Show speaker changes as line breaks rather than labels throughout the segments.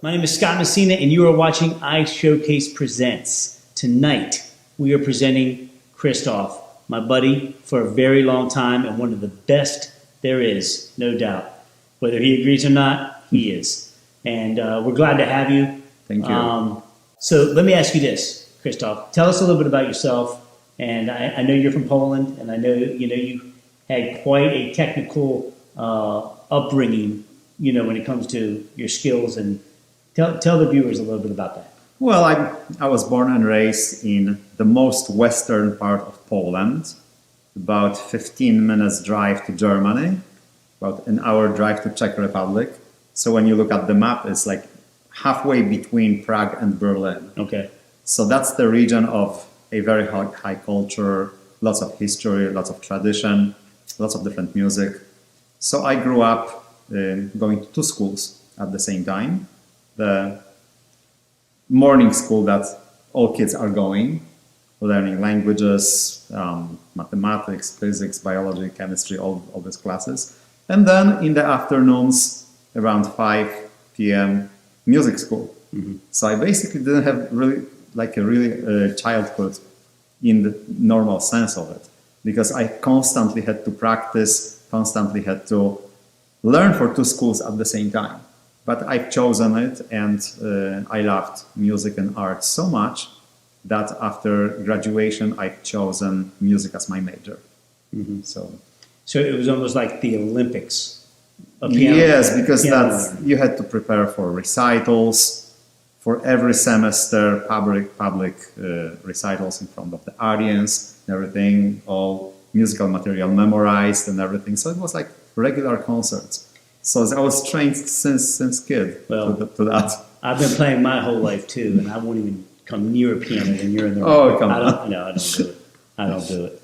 My name is Scott Messina, and you are watching iShowcase Presents. Tonight, we are presenting Krystof, my buddy for a very long time and one of the best there is, no doubt. Whether he agrees or not, he is. And we're glad to have you.
Thank you.
So let me ask you this, Krystof. Tell us a little bit about yourself. And I know you're from Poland, and I know you had quite a technical upbringing, when it comes to your skills. And tell the viewers a little bit about that.
Well, I was born and raised in the most western part of Poland, about 15 minutes drive to Germany, about an hour drive to Czech Republic. So when you look at the map, it's like halfway between Prague and Berlin.
Okay.
So that's the region of a very high culture, lots of history, lots of tradition, lots of different music. So I grew up going to two schools at the same time. The morning school that all kids are going, learning languages, mathematics, physics, biology, chemistry, all these classes. And then in the afternoons, around 5 p.m., music school. Mm-hmm. So I basically didn't have really childhood in the normal sense of it, because I constantly had to practice, constantly had to learn for two schools at the same time. But I've chosen it, and I loved music and art so much that after graduation, I've chosen music as my major. Mm-hmm.
So it was almost like the Olympics of piano.
Yes, because you had to prepare for recitals, for every semester, public recitals in front of the audience, and everything, all musical material memorized and everything. So it was like regular concerts. So I was trained since kid to that.
I've been playing my whole life too, and I won't even come near a piano when you're in the room.
Oh, come on.
No, I don't do it. I don't do it.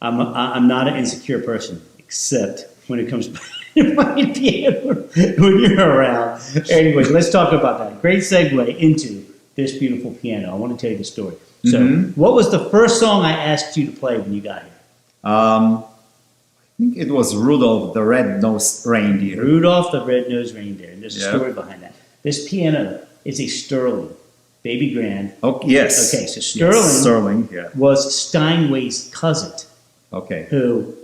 I'm not an insecure person, except when it comes to playing piano when you're around. Anyways, let's talk about that. Great segue into this beautiful piano. I want to tell you the story. So, what was the first song I asked you to play when you got here?
I think it was Rudolph the Red-Nosed Reindeer.
Rudolph the Red-Nosed Reindeer. And there's a story behind that. This piano is a Sterling, baby grand.
Oh, yes.
Okay, so Sterling was Steinway's cousin.
Okay.
Who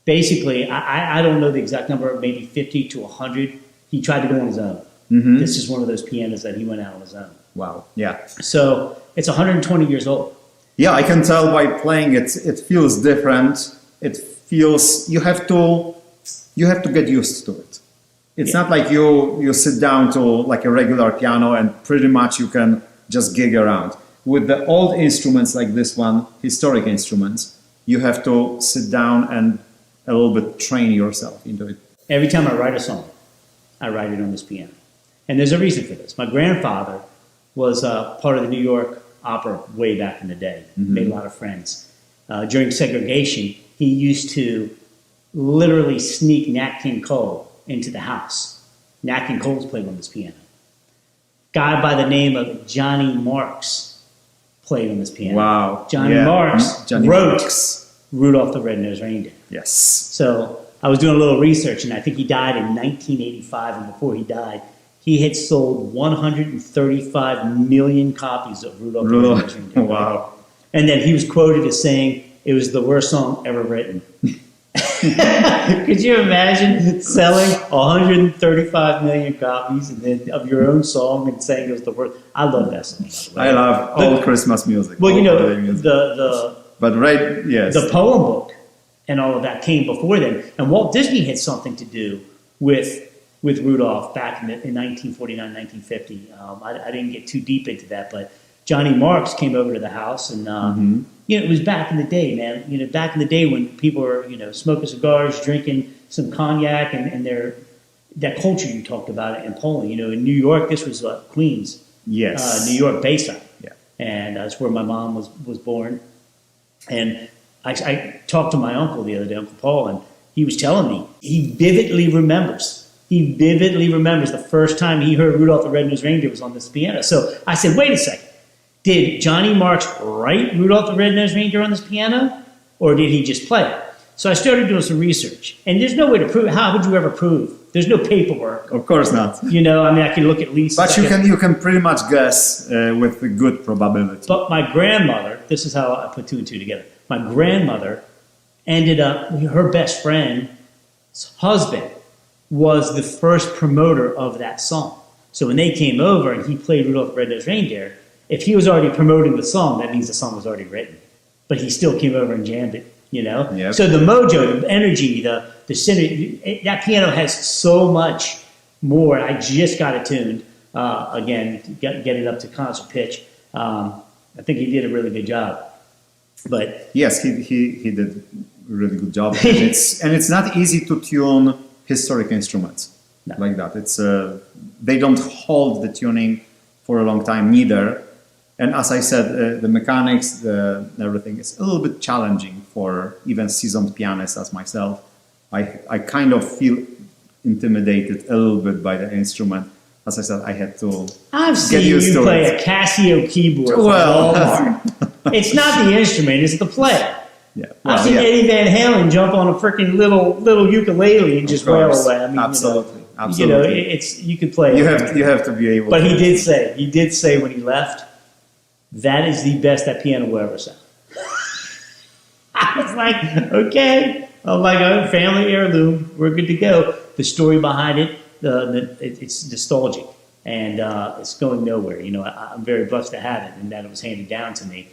basically, I don't know the exact number, maybe 50 to 100. He tried to go on his own. Mm-hmm. This is one of those pianos that he went out on his own.
Wow, yeah.
So it's 120 years old.
Yeah, I can tell by playing it. It feels different. It feels you have to get used to it. It's not like you sit down to like a regular piano and pretty much you can just gig around. With the old instruments like this one, historic instruments, you have to sit down and a little bit train yourself into it.
Every time I write a song, I write it on this piano. And there's a reason for this. My grandfather was part of the New York Opera way back in the day. Mm-hmm. Made a lot of friends. During segregation, he used to literally sneak Nat King Cole into the house. Nat King Cole's played on this piano. Guy by the name of Johnny Marks played on this piano.
Wow.
Johnny Marks wrote Rudolph the Red-Nosed Reindeer.
Yes.
So I was doing a little research, and I think he died in 1985, and before he died, he had sold 135 million copies of Rudolph the Red-Nosed Reindeer.
Wow.
And then he was quoted as saying, it was the worst song ever written. Could you imagine selling 135 million copies and then of your own song and saying it was the worst? I love that song.
I love all Christmas music.
Well,
the
poem book and all of that came before then. And Walt Disney had something to do with Rudolph back in 1949, 1950. I didn't get too deep into that, but Johnny Marks came over to the house, and it was back in the day, man. Back in the day when people were, smoking cigars, drinking some cognac, and they're that culture you talked about in Poland. You know, in New York, this was Queens,
Yes.
New York, Bayside,
Yeah.
and that's where my mom was born. And I talked to my uncle the other day, Uncle Paul, and he was telling me he vividly remembers. He vividly remembers the first time he heard Rudolph the Red-Nosed Reindeer was on this piano. So I said, wait a second. Did Johnny Marks write Rudolph the Red-Nosed Reindeer on this piano, or did he just play it? So I started doing some research, and there's no way to prove. How would you ever prove? There's no paperwork.
Of course not.
You know, I mean, I can look at least.
But you can pretty much guess with a good probability.
But my grandmother, this is how I put two and two together. My grandmother ended up, her best friend's husband was the first promoter of that song. So when they came over and he played Rudolph the Red-Nosed Reindeer, if he was already promoting the song, that means the song was already written. But he still came over and jammed it, you know?
Yep.
So the mojo, the energy, the synergy, that piano has so much more. I just got it tuned, again, to get it up to concert pitch. I think he did a really good job. But
yes, he did a really good job. And it's not easy to tune historic instruments like that. It's they don't hold the tuning for a long time neither. And as I said, the mechanics, everything is a little bit challenging for even seasoned pianists as myself. I kind of feel intimidated a little bit by the instrument. As I said, I had to
get used to play a Casio keyboard. Well, it's not the instrument; it's the player.
Yeah, well,
I've seen Eddie Van Halen jump on a freaking little ukulele and just wail away. I mean,
absolutely.
You know, it's you could play.
You have to be able.
But he did say when he left, that is the best that piano will ever sound. I was like, okay, I'm like a family heirloom. We're good to go. The story behind it, it's nostalgic, and it's going nowhere. You know, I'm very blessed to have it, and that it was handed down to me.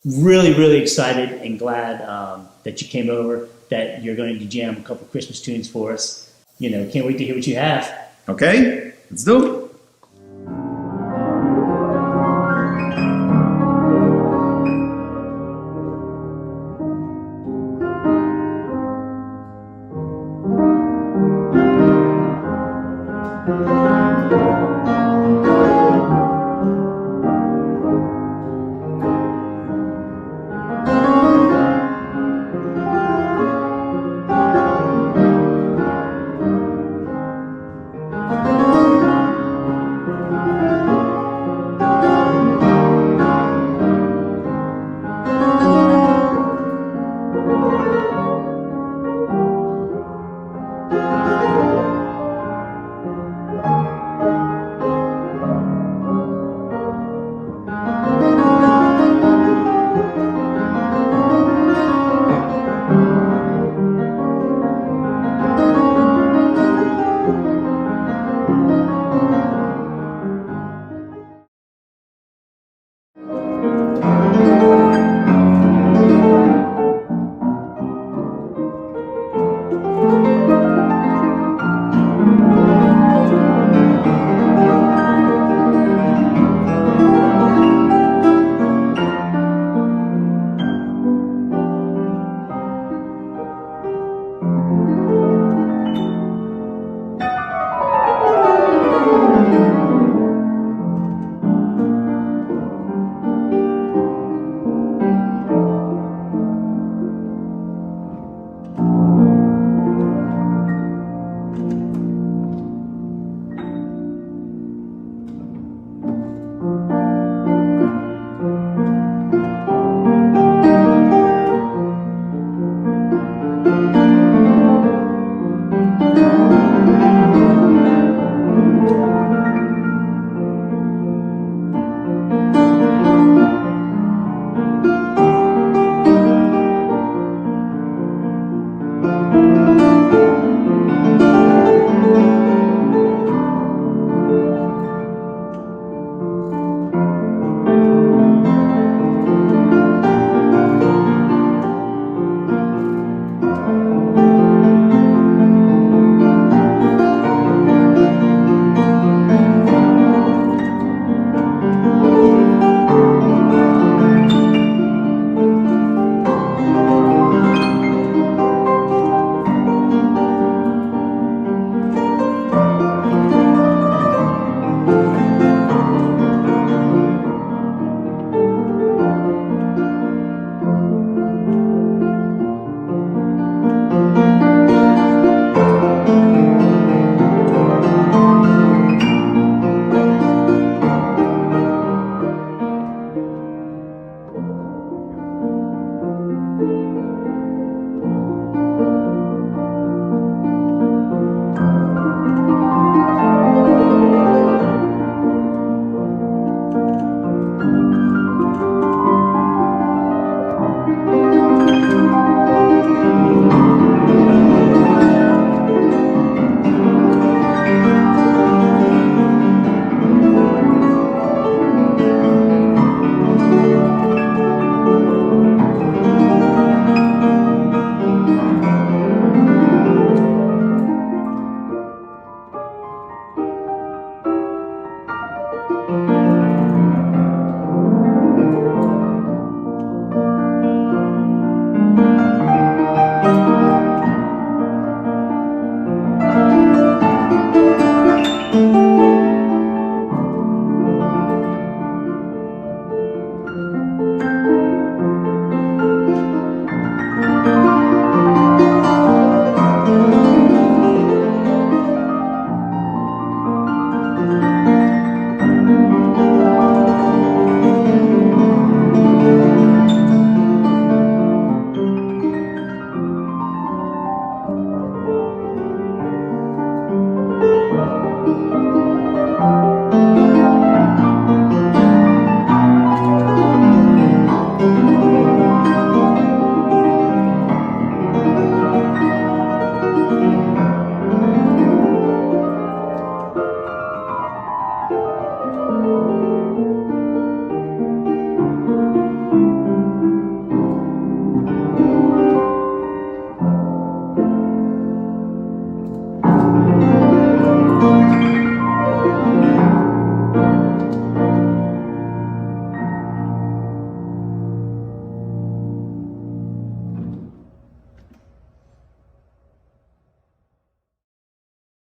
Really, really excited and glad that you came over, that you're going to jam a couple Christmas tunes for us. You know, can't wait to hear what you have.
Okay, let's do.
Thank you.